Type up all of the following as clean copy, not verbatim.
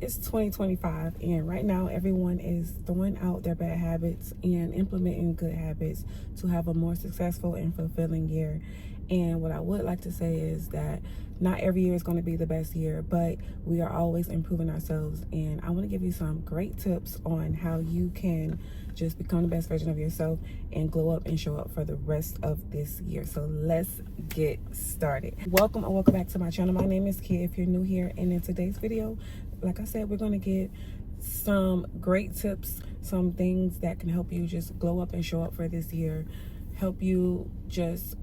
it's 2025, and right now everyone is throwing out their bad habits and implementing good habits to have a more successful and fulfilling year. And what I would like to say is that not every year is going to be the best year, but we are always improving ourselves. And I want to give you some great tips on how you can just become the best version of yourself and glow up and show up for the rest of this year. So let's get started. Welcome back to my channel. My name is Kia if you're new here, and in today's video, like I said, we're going to get some great tips, some things that can help you just glow up and show up for this year, help you just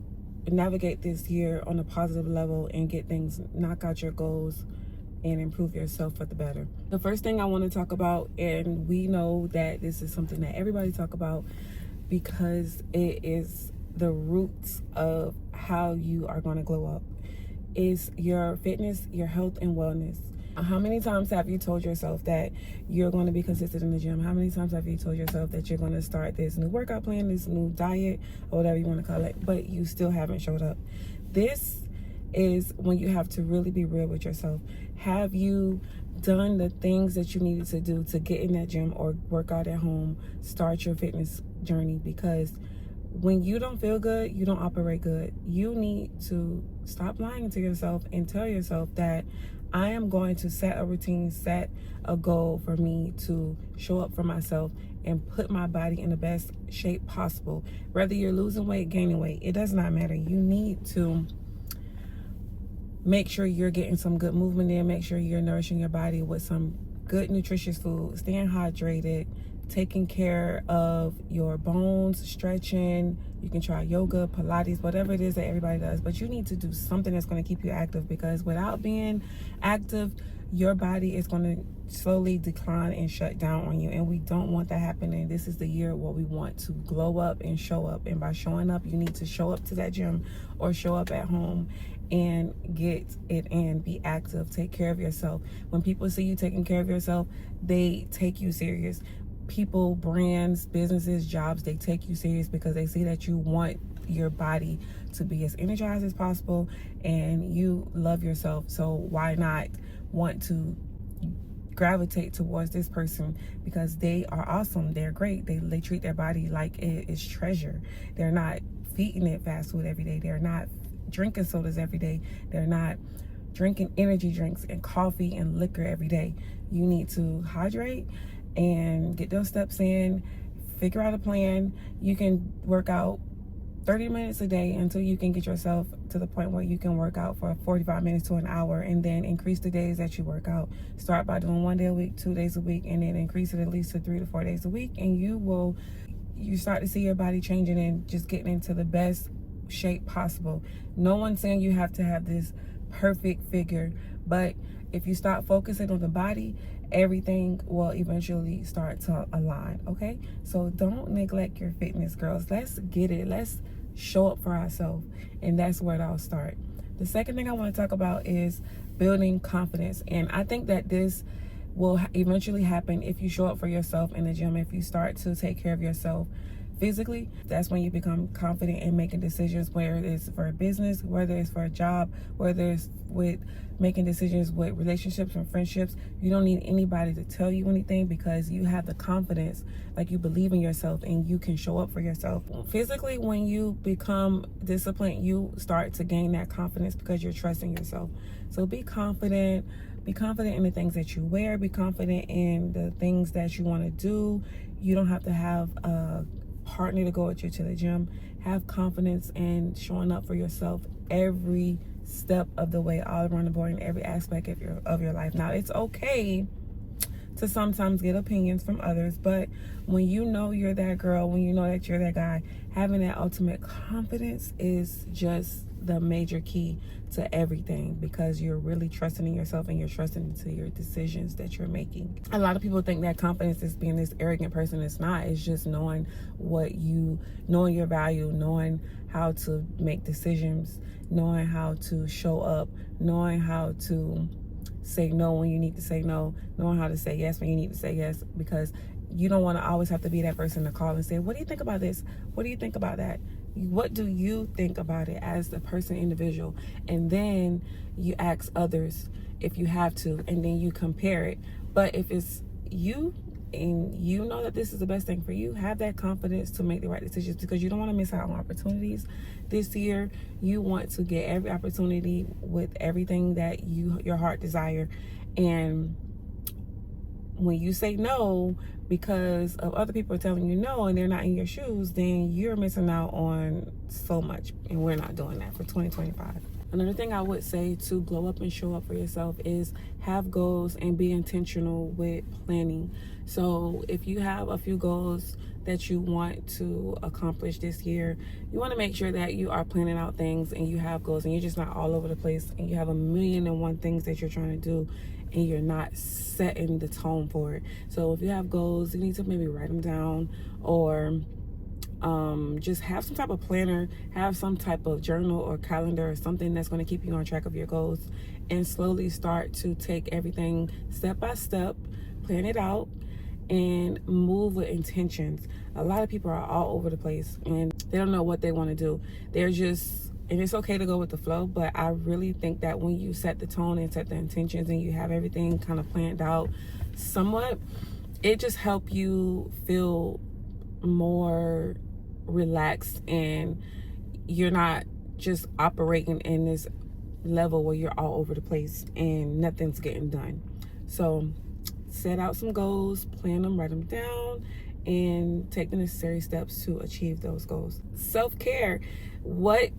navigate this year on a positive level and get things, knock out your goals and improve yourself for the better. The first thing I want to talk about, and we know that this is something that everybody talk about because it is the roots of how you are going to glow up, is your fitness, your health and wellness. How many times have you told yourself that you're going to be consistent in the gym? How many times have you told yourself that you're going to start this new workout plan, this new diet, or whatever you want to call it, but you still haven't showed up? This is when you have to really be real with yourself. Have you done the things that you needed to do to get in that gym or work out at home, start your fitness journey? Because when you don't feel good, you don't operate good. You need to stop lying to yourself and tell yourself that I am going to set a routine, set a goal for me to show up for myself and put my body in the best shape possible. Whether you're losing weight, gaining weight, it does not matter. You need to make sure you're getting some good movement in, make sure you're nourishing your body with some good nutritious food, staying hydrated, taking care of your bones, stretching. You can try yoga, Pilates, whatever it is that everybody does, but you need to do something that's going to keep you active, because without being active, your body is going to slowly decline and shut down on you, and we don't want that happening. This is the year where we want to glow up and show up, and by showing up, you need to show up to that gym or show up at home and get it in. Be active, take care of yourself. When people see you taking care of yourself, they take you serious. People, brands, businesses, jobs, they take you serious because they see that you want your body to be as energized as possible and you love yourself. So why not want to gravitate towards this person? Because they are awesome, they're great, they treat their body like it is treasure. They're not feeding it fast food every day, they're not drinking sodas every day, they're not drinking energy drinks and coffee and liquor every day. You need to hydrate and get those steps in, figure out a plan. You can work out 30 minutes a day until you can get yourself to the point where you can work out for 45 minutes to an hour, and then increase the days that you work out. Start by doing 1 day a week, 2 days a week, and then increase it at least to 3 to 4 days a week, and you start to see your body changing and just getting into the best shape possible. No one's saying you have to have this perfect figure, but if you start focusing on the body, everything will eventually start to align. Okay, so don't neglect your fitness, girls. Let's get it. Let's show up for ourselves, and that's where it all starts. The second thing I want to talk about is building confidence, and I think that this will eventually happen if you show up for yourself in the gym. If you start to take care of yourself physically, that's when you become confident in making decisions, whether it's for a business, whether it's for a job, whether it's with making decisions with relationships and friendships. You don't need anybody to tell you anything, because you have the confidence, like you believe in yourself and you can show up for yourself. Physically, when you become disciplined, you start to gain that confidence because you're trusting yourself. So be confident. Be confident in the things that you wear. Be confident in the things that you want to do. You don't have to have a partner to go with you to the gym. Have confidence in showing up for yourself every step of the way, all around the board, in every aspect of your life. Now, it's okay to sometimes get opinions from others, but when you know you're that girl, when you know that you're that guy, having that ultimate confidence is just the major key to everything, because you're really trusting in yourself and you're trusting into your decisions that you're making. A lot of people think that confidence is being this arrogant person. It's not. It's just knowing knowing your value, knowing how to make decisions, knowing how to show up, knowing how to say no when you need to say no, knowing how to say yes when you need to say yes, because you don't want to always have to be that person to call and say, what do you think about this? What do you think about that? What do you think about it as the person, individual? And then you ask others if you have to, and then you compare it. But if it's you and you know that this is the best thing for you, have that confidence to make the right decisions, because you don't want to miss out on opportunities this year. You want to get every opportunity with everything that your heart desire. And when you say no because of other people telling you no and they're not in your shoes, then you're missing out on so much, and we're not doing that for 2025. Another thing I would say to glow up and show up for yourself is have goals and be intentional with planning. So if you have a few goals that you want to accomplish this year, you want to make sure that you are planning out things and you have goals, and you're just not all over the place and you have 1,000,001 things that you're trying to do and you're not setting the tone for it. So if you have goals, you need to maybe write them down, or just have some type of planner, have some type of journal or calendar or something that's going to keep you on track of your goals, and slowly start to take everything step by step, plan it out, and move with intentions. A lot of people are all over the place and they don't know what they want to do. They're just, and it's okay to go with the flow, but I really think that when you set the tone and set the intentions and you have everything kind of planned out somewhat, it just helps you feel more relaxed, and you're not just operating in this level where you're all over the place and nothing's getting done. So set out some goals, plan them, write them down, and take the necessary steps to achieve those goals. Self-care. What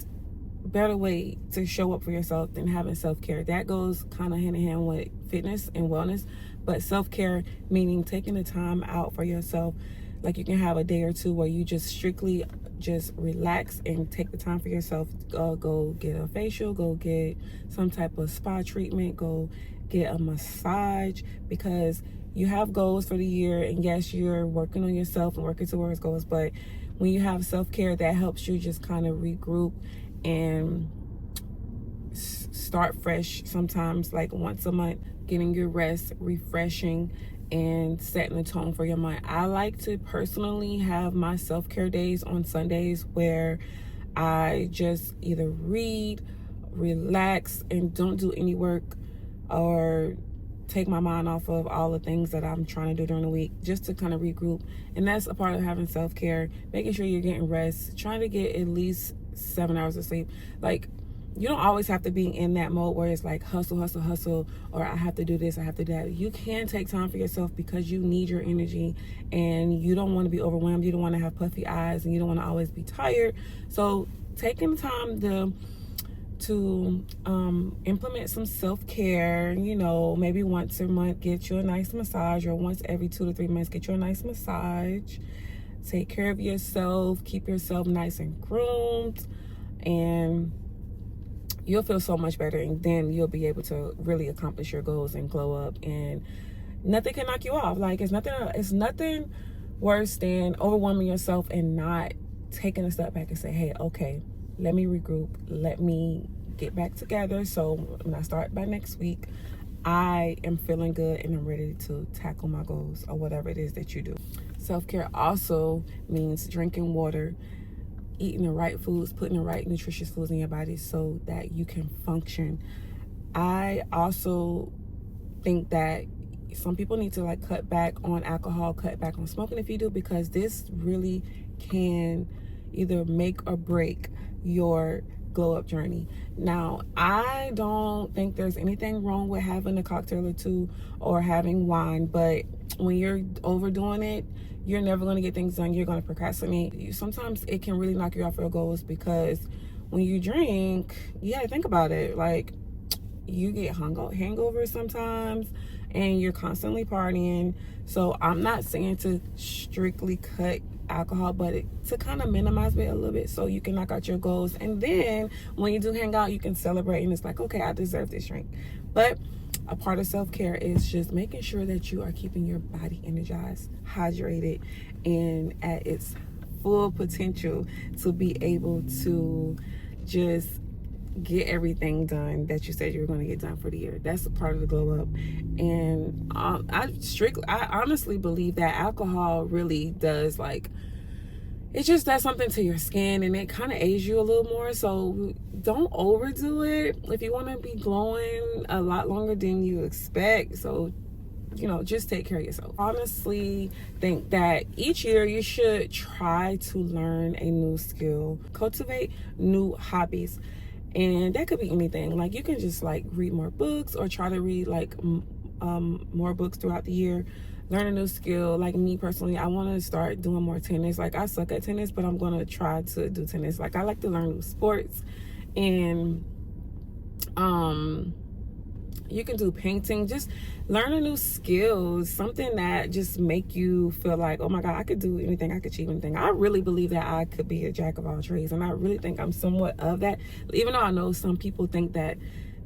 better way to show up for yourself than having self-care? That goes kind of hand in hand with fitness and wellness, but self-care meaning taking the time out for yourself. Like you can have a day or two where you just strictly just relax and take the time for yourself. Go get a facial, go get some type of spa treatment, go get a massage, because you have goals for the year, and yes, you're working on yourself and working towards goals, but when you have self-care, that helps you just kind of regroup and start fresh. Sometimes like once a month, getting your rest, refreshing, and setting the tone for your mind. I like to personally have my self-care days on Sundays where I just either read, relax, and don't do any work, or take my mind off of all the things that I'm trying to do during the week, just to kind of regroup. And that's a part of having self-care, making sure you're getting rest, trying to get at least 7 hours of sleep. Like, you don't always have to be in that mode where it's like hustle, hustle, hustle, or I have to do this, I have to do that. You can take time for yourself because you need your energy, and you don't want to be overwhelmed. You don't want to have puffy eyes, and you don't want to always be tired. So taking the time to implement some self-care, maybe once a month, get you a nice massage, or once every 2 to 3 months, get you a nice massage. Take care of yourself, keep yourself nice and groomed, and you'll feel so much better, and then you'll be able to really accomplish your goals and glow up, and nothing can knock you off. Like, it's nothing worse than overwhelming yourself and not taking a step back and say, hey, okay, let me regroup, let me get back together, so when I start by next week, I am feeling good and I'm ready to tackle my goals, or whatever it is that you do. Self-care also means drinking water, eating the right foods, putting the right nutritious foods in your body so that you can function. I also think that some people need to cut back on alcohol, cut back on smoking if you do, because this really can either make or break your glow up journey. Now, I don't think there's anything wrong with having a cocktail or two or having wine, but when you're overdoing it, you're never going to get things done. You're going to procrastinate. Sometimes it can really knock you off your goals, because when you drink, you got to think about it. Like, you get hangovers sometimes, and you're constantly partying. So I'm not saying to strictly cut alcohol, but to kind of minimize it a little bit so you can knock out your goals. And then when you do hang out, you can celebrate, and it's like, okay, I deserve this drink. But a part of self-care is just making sure that you are keeping your body energized, hydrated, and at its full potential to be able to just get everything done that you said you were going to get done for the year. That's a part of the glow up. And I honestly believe that alcohol really does, it just does something to your skin, and it kind of ages you a little more. So don't overdo it if you want to be glowing a lot longer than you expect. So you know, just take care of yourself. Honestly, think that each year you should try to learn a new skill, cultivate new hobbies. And that could be anything. Like, you can just like read more books, or try to read like more books throughout the year. Learn a new skill. Like me personally, I want to start doing more tennis. Like, I suck at tennis, but I'm going to try to do tennis. Like, I like to learn new sports. And you can do painting. Just learn a new skills, something that just make you feel like, oh my God, I could do anything, I could achieve anything. I really believe that I could be a jack of all trades, and I really think I'm somewhat of that, even though I know some people think that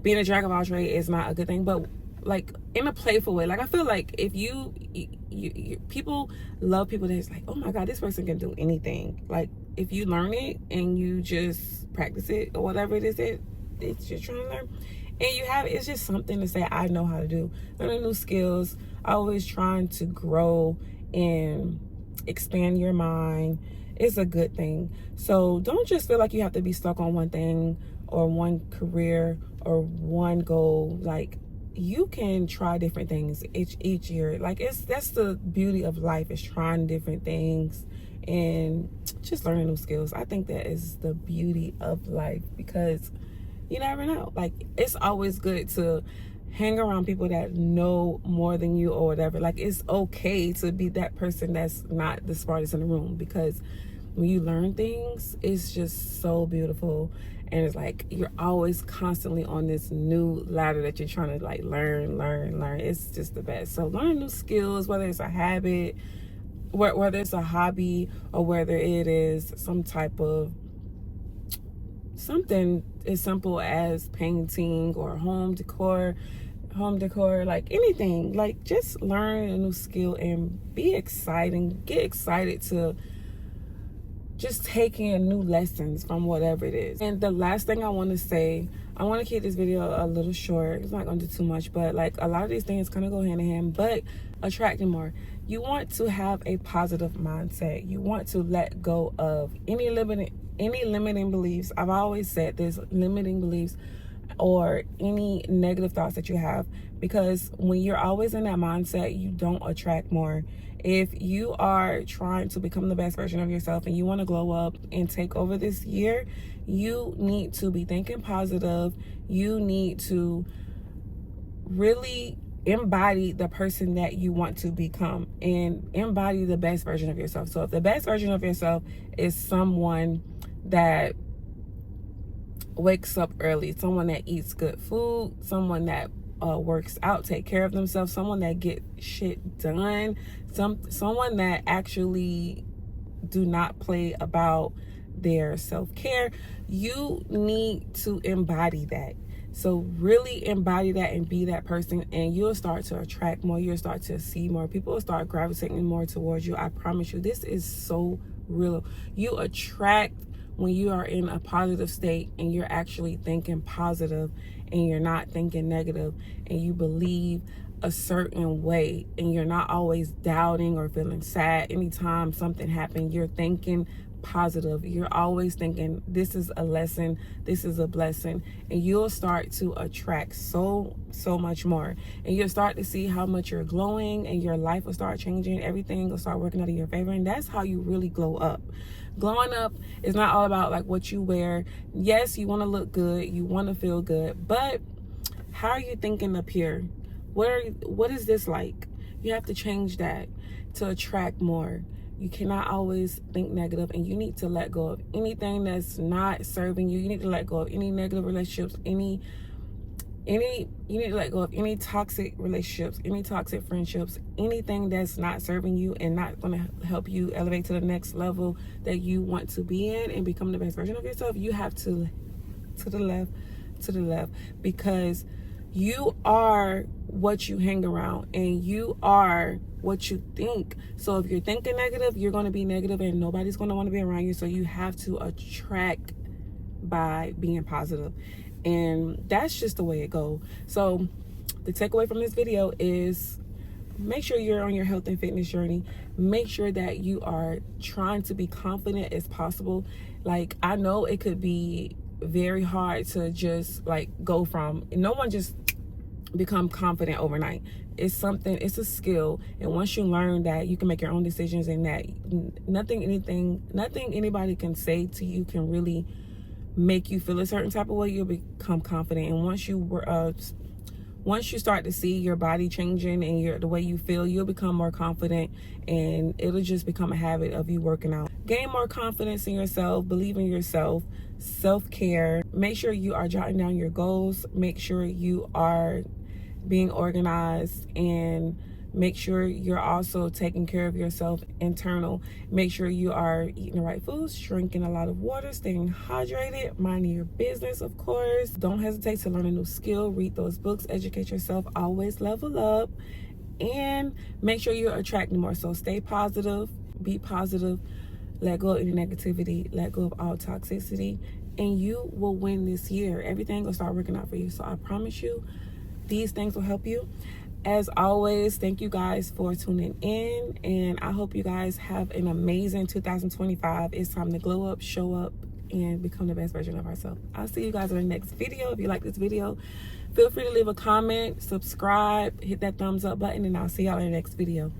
being a jack of all trades is not a good thing. But like, in a playful way, like, I feel like if you people love people that's like, oh my God, this person can do anything. Like, if you learn it and you just practice it, or whatever it is that it's you're trying to learn, and you have, it's just something to say, I know how to do. Learning new skills, always trying to grow and expand your mind is a good thing. So don't just feel like you have to be stuck on one thing, or one career, or one goal. Like, you can try different things each year. Like, that's the beauty of life, is trying different things and just learning new skills. I think that is the beauty of life, because you never know. Like, it's always good to hang around people that know more than you, or whatever. Like, it's okay to be that person that's not the smartest in the room, because when you learn things, it's just so beautiful. And it's like, you're always constantly on this new ladder that you're trying to like learn. It's just the best. So learn new skills, whether it's a habit, whether it's a hobby, or whether it is some type of something as simple as painting or home decor, like anything. Like, just learn a new skill and be exciting. Get excited to just take in new lessons from whatever it is. And the last thing I want to say, I want to keep this video a little short. It's not going to do too much, but like, a lot of these things kind of go hand in hand. But attracting more, you want to have a positive mindset. You want to let go of any limiting beliefs. I've always said there's limiting beliefs, or any negative thoughts that you have, because when you're always in that mindset, you don't attract more. If you are trying to become the best version of yourself, and you want to glow up and take over this year, you need to be thinking positive. You need to really embody the person that you want to become, and embody the best version of yourself. So if the best version of yourself is someone that wakes up early, someone that eats good food, someone that works out, take care of themselves, someone that get shit done, someone that actually do not play about their self-care, you need to embody that. So really embody that and be that person, and you'll start to attract more. You'll start to see more. People will start gravitating more towards you. I promise you, this is so real. You attract when you are in a positive state, and you're actually thinking positive, and you're not thinking negative, and you believe a certain way, and you're not always doubting or feeling sad. Anytime something happens, you're thinking positive. You're always thinking, this is a lesson, this is a blessing, and you'll start to attract so much more. And you'll start to see how much you're glowing, and your life will start changing. Everything will start working out in your favor, and that's how you really glow up. Glowing up is not all about like what you wear. Yes, you want to look good, you want to feel good, but how are you thinking up here? What is this like? You have to change that to attract more. You cannot always think negative, and you need to let go of anything that's not serving you. You need to let go of any negative relationships, you need to let go of any toxic relationships, any toxic friendships, anything that's not serving you and not going to help you elevate to the next level that you want to be in and become the best version of yourself. You have to the left, because you are what you hang around, and you are what you think. So if you're thinking negative, you're going to be negative, and nobody's going to want to be around you. So you have to attract by being positive. And that's just the way it goes. So the takeaway from this video is, make sure you're on your health and fitness journey. Make sure that you are trying to be confident as possible. Like, I know it could be very hard to just like go from, no one just become confident overnight. it's something, it's a skill. And once you learn that you can make your own decisions, and that nothing anybody can say to you can really make you feel a certain type of way, you'll become confident. And once you start to see your body changing and the way you feel, you'll become more confident, and it'll just become a habit of you working out. Gain more confidence in yourself, believe in yourself, self-care. Make sure you are jotting down your goals. Make sure you are being organized, and make sure you're also taking care of yourself internal. Make sure you are eating the right foods, drinking a lot of water, staying hydrated, minding your business, of course. Don't hesitate to learn a new skill, read those books, educate yourself, always level up, and make sure you're attracting more. So stay positive, be positive, let go of any negativity, let go of all toxicity, and you will win this year. Everything will start working out for you. So I promise you, these things will help you. As always, thank you guys for tuning in, and I hope you guys have an amazing 2025. It's time to glow up, show up, and become the best version of ourselves. I'll see you guys in the next video. If you like this video, feel free to leave a comment, subscribe, hit that thumbs up button, and I'll see y'all in the next video.